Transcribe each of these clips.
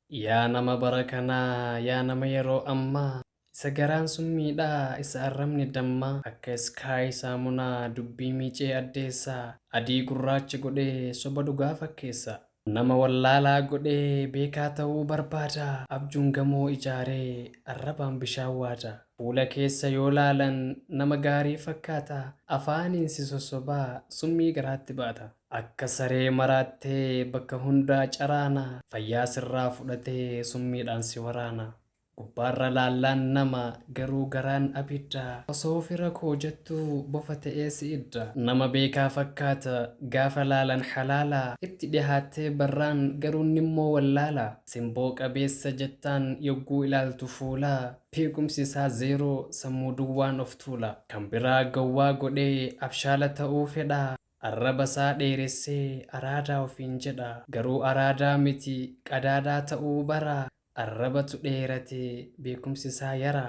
Yaa nama bara kanaa, yaa nama yeroo ammaa, isa garaan summiidhaa, isa arrabni dammaa, akka iskaayi saamunaa dubbii miicee addeessaa, adii gurraacha godhee soba dhugaa fakkeessa. Nama wallaalaa godhee beekaa ta'uu barbaada, abjuun gamoo ijaaree arrabaan bishaan waada. Fuula keessa yoo laalan nama gaarii fakkaata, afaaniin si sossobaa summii garaatti baata. Akka saree maraattee bakka hundaa caraana, fayyaa sirraa fudhatee summiidhaan si waraana. Gubbaarra laallaan nama garuu garaan abidda, osoo fira koo jettuu bofa ta'ee si idda. Nama beekaa fakkaata gaafa laalan halaala, itti dhihaattee barraan garuun immoo wallaala. Simboo qabeessa jettaan yogguu ilaaltu fuula, beekumsi isaa zeeroo sammuu duwwaan of tuula. Kan biraa gowwaa godhee abshaala ta'uu fedha, arraba isaa dheeressee araadaa ofiin jedha. Garuu araadaa miti qadaadaa ta'uu bara, arrabatu dheerate beekumsi isaa yara.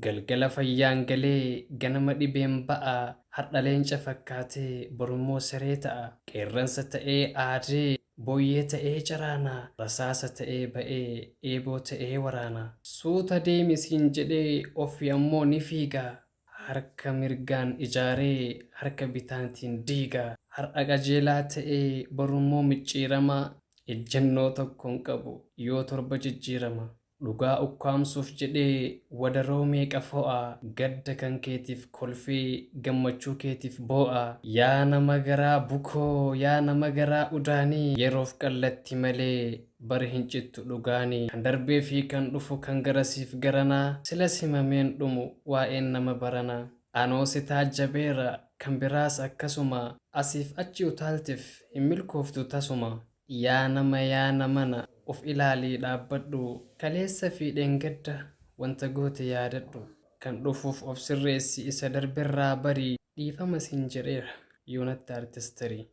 Galgala fayyaan galee ganama dhibeen ba'a, har'a leenca fakkaatee borummoo siree ta'a. Qeerransa ta'ee aadee booyyee ta'ee caraana, rasaasa ta'ee ba'ee eeboo ta'ee waraana. Suuta deemisiin jedhee ofii ammoo ni fiiga, harka mirgaan ijaaree harka bitaatiin diiga. Har'a qajeelaa ta'ee borummoo micciirama, ejjennoo tokkoon qabu yoo torba jijjiirama. Dhugaa ukkaamsuuf jedhee wadaroo meeqa fo'a, gadda kan keetiif kolfii gammachuu keetiif boo'a. Yaa nama garaa bukoo, yaa nama garaa udaanii, yeroof qallatti malee bari hin cittu dhugaanii. Kan darbee fi kan dhufu kan garasiif garanaa, sila simameen dhumu waa'een nama baranaa. Anoo si taajjabeera kan biraas akkasuma, asiif achi utaaltiif hin milkooftu tasuma. Yaa namana of ilaalii dhaabbadhu, kaleessa fi dheengadda wanta goote yaadadhu. Kan dhufuuf of sirreessi isa darberraa barii, dhiifama siin jedheera yoonatti artistarii.